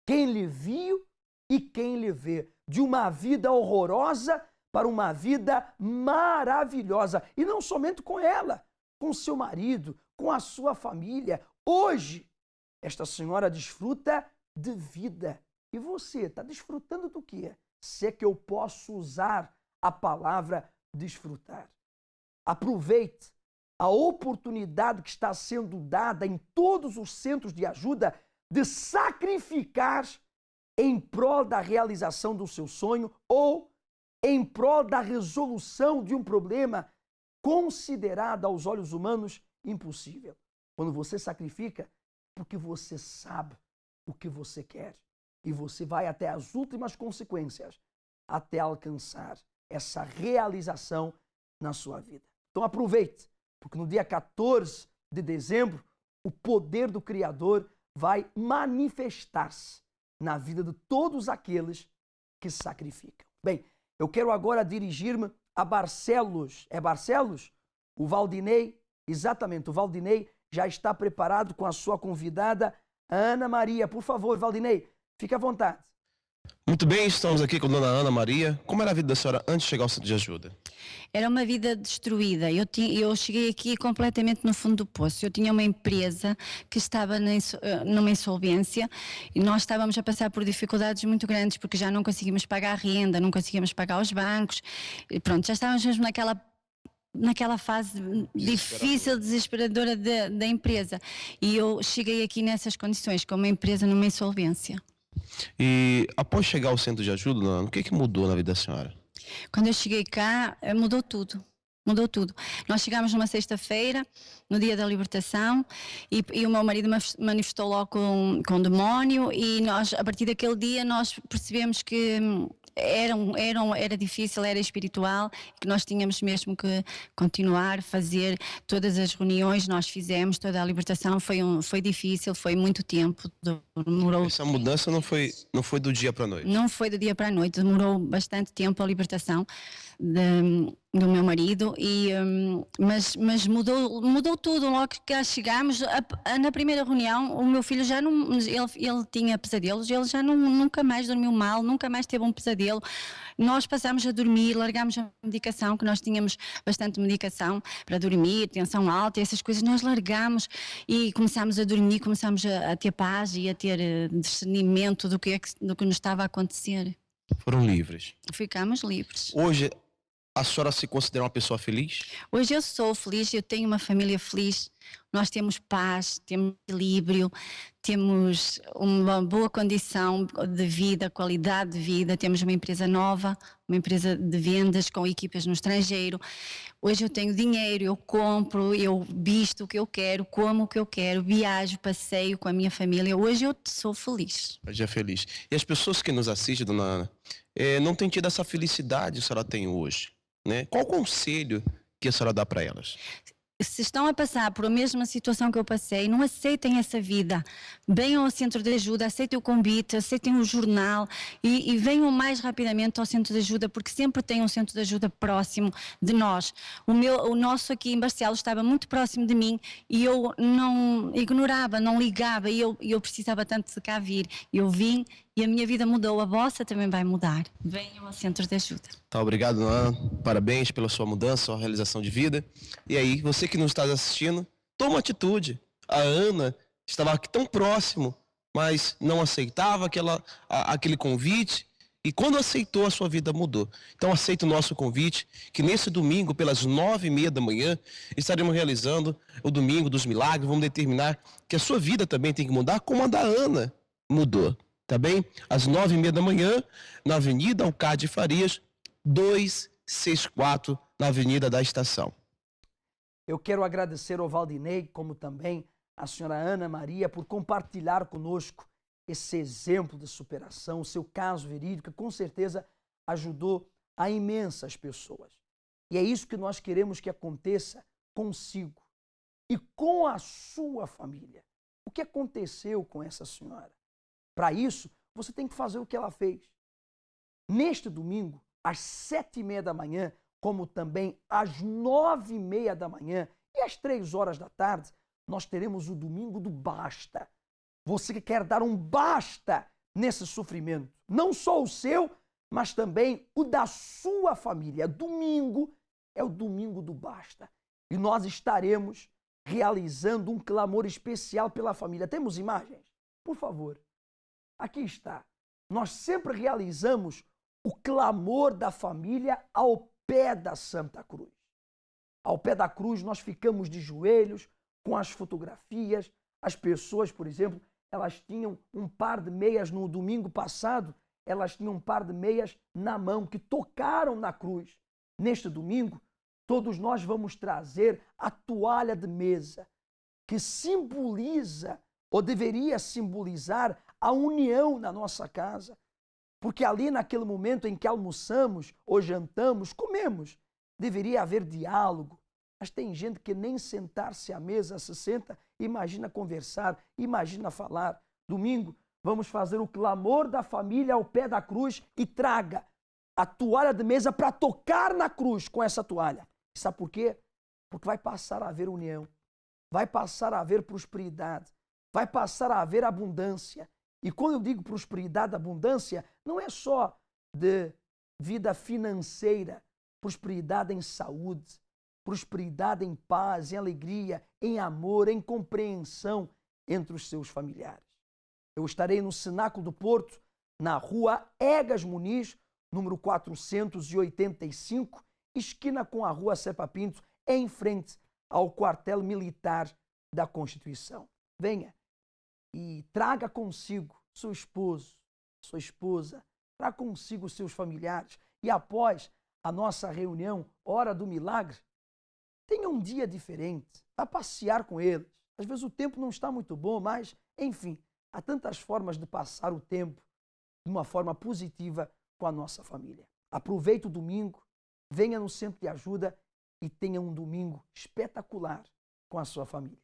Quem lhe viu e quem lhe vê, de uma vida horrorosa para uma vida maravilhosa. E não somente com ela, com seu marido, com a sua família. Hoje, esta senhora desfruta de vida. E você, está desfrutando do quê? Se é que eu posso usar a palavra desfrutar. Aproveite a oportunidade que está sendo dada em todos os centros de ajuda de sacrificar em prol da realização do seu sonho ou em prol da resolução de um problema considerado aos olhos humanos impossível. Quando você sacrifica, porque você sabe o que você quer. E você vai até as últimas consequências, até alcançar essa realização na sua vida. Então aproveite, porque no dia 14 de dezembro, o poder do Criador vai manifestar-se na vida de todos aqueles que sacrificam. Bem, eu quero agora dirigir-me a Barcelos. É Barcelos? O Valdinei, exatamente, o Valdinei já está preparado com a sua convidada, Ana Maria. Por favor, Valdinei, fique à vontade. Muito bem, estamos aqui com a dona Ana Maria. Como era a vida da senhora antes de chegar ao centro de ajuda? Era uma vida destruída. Eu cheguei aqui completamente no fundo do poço. Eu tinha uma empresa que estava numa insolvência e nós estávamos a passar por dificuldades muito grandes porque já não conseguimos pagar a renda, não conseguíamos pagar os bancos. E pronto, já estávamos mesmo naquela fase difícil, desesperadora da empresa. E eu cheguei aqui nessas condições, com uma empresa numa insolvência. E após chegar ao centro de ajuda, dona Ana, o que mudou na vida da senhora? Quando eu cheguei cá, mudou tudo. Mudou tudo. Nós chegámos numa sexta-feira, no dia da libertação, e o meu marido manifestou logo com demónio, e nós, a partir daquele dia, nós percebemos que era difícil, era espiritual, que nós tínhamos mesmo que continuar, fazer todas as reuniões, nós fizemos toda a libertação, foi difícil, foi muito tempo, demorou. Essa mudança não foi do dia para a noite? Não foi do dia para a noite, demorou bastante tempo a libertação, do meu marido, mas mudou tudo. Logo que cá chegámos, na primeira reunião, o meu filho já não, ele tinha pesadelos, ele já nunca mais dormiu mal, nunca mais teve um pesadelo. Nós passámos a dormir, largámos a medicação, que nós tínhamos bastante medicação para dormir, tensão alta, essas coisas, nós largámos e começámos a dormir, começámos a ter paz e a ter discernimento do que nos estava a acontecer. Foram livres. Ficámos livres. Hoje, a senhora se considera uma pessoa feliz? Hoje eu sou feliz, eu tenho uma família feliz, nós temos paz, temos equilíbrio, temos uma boa condição de vida, qualidade de vida, temos uma empresa nova, uma empresa de vendas com equipas no estrangeiro. Hoje eu tenho dinheiro, eu compro, eu visto o que eu quero, como o que eu quero, viajo, passeio com a minha família. Hoje eu sou feliz. Hoje é feliz. E as pessoas que nos assistem, dona Ana, não têm tido essa felicidade que a senhora tem hoje, né? Qual o conselho que a senhora dá para elas? Se estão a passar por a mesma situação que eu passei, não aceitem essa vida. Venham ao centro de ajuda, aceitem o convite, aceitem o jornal e venham mais rapidamente ao centro de ajuda, porque sempre tem um centro de ajuda próximo de nós. O nosso aqui em Barcelos estava muito próximo de mim e eu não ignorava, não ligava e eu precisava tanto de cá vir. Eu vim e a minha vida mudou, a vossa também vai mudar. Venham ao centro de ajuda. Tá, obrigado, Ana. Parabéns pela sua mudança, sua realização de vida. E aí, você que nos está assistindo, toma atitude. A Ana estava aqui tão próximo, mas não aceitava aquele convite. E quando aceitou, a sua vida mudou. Então aceita o nosso convite, que nesse domingo, pelas 9h30 da manhã, estaremos realizando o Domingo dos Milagres. Vamos determinar que a sua vida também tem que mudar, como a da Ana mudou. Tá bem? Às 9h30 da manhã, na Avenida Alcade Farias, 264, na Avenida da Estação. Eu quero agradecer ao Valdinei, como também a senhora Ana Maria, por compartilhar conosco esse exemplo de superação, o seu caso verídico, que com certeza ajudou a imensas pessoas. E é isso que nós queremos que aconteça consigo e com a sua família. O que aconteceu com essa senhora? Para isso, você tem que fazer o que ela fez. Neste domingo, às 7h30 da manhã, como também às 9h30 da manhã e às 3h da tarde, nós teremos o Domingo do Basta. Você que quer dar um basta nesse sofrimento, não só o seu, mas também o da sua família. Domingo é o Domingo do Basta. E nós estaremos realizando um clamor especial pela família. Temos imagens? Por favor. Aqui está. Nós sempre realizamos o clamor da família ao pé da Santa Cruz. Ao pé da cruz nós ficamos de joelhos com as fotografias. As pessoas, por exemplo, elas tinham um par de meias no domingo passado, elas tinham um par de meias na mão que tocaram na cruz. Neste domingo, todos nós vamos trazer a toalha de mesa, que simboliza, ou deveria simbolizar, a união na nossa casa. Porque ali naquele momento em que almoçamos, ou jantamos, comemos, deveria haver diálogo. Mas tem gente que nem sentar-se à mesa se senta, imagina conversar, imagina falar. Domingo, vamos fazer o clamor da família ao pé da cruz e traga a toalha de mesa para tocar na cruz com essa toalha. E sabe por quê? Porque vai passar a haver união, vai passar a haver prosperidade, vai passar a haver abundância. E quando eu digo prosperidade, abundância, não é só de vida financeira, prosperidade em saúde, prosperidade em paz, em alegria, em amor, em compreensão entre os seus familiares. Eu estarei no Cenáculo do Porto, na rua Egas Muniz, número 485, esquina com a rua Cepa Pinto, em frente ao quartel militar da Constituição. Venha e traga consigo seu esposo, sua esposa, traga consigo seus familiares e após a nossa reunião, Hora do Milagre, tenha um dia diferente, vá passear com eles. Às vezes o tempo não está muito bom, mas, enfim, há tantas formas de passar o tempo de uma forma positiva com a nossa família. Aproveite o domingo, venha no Centro de Ajuda e tenha um domingo espetacular com a sua família.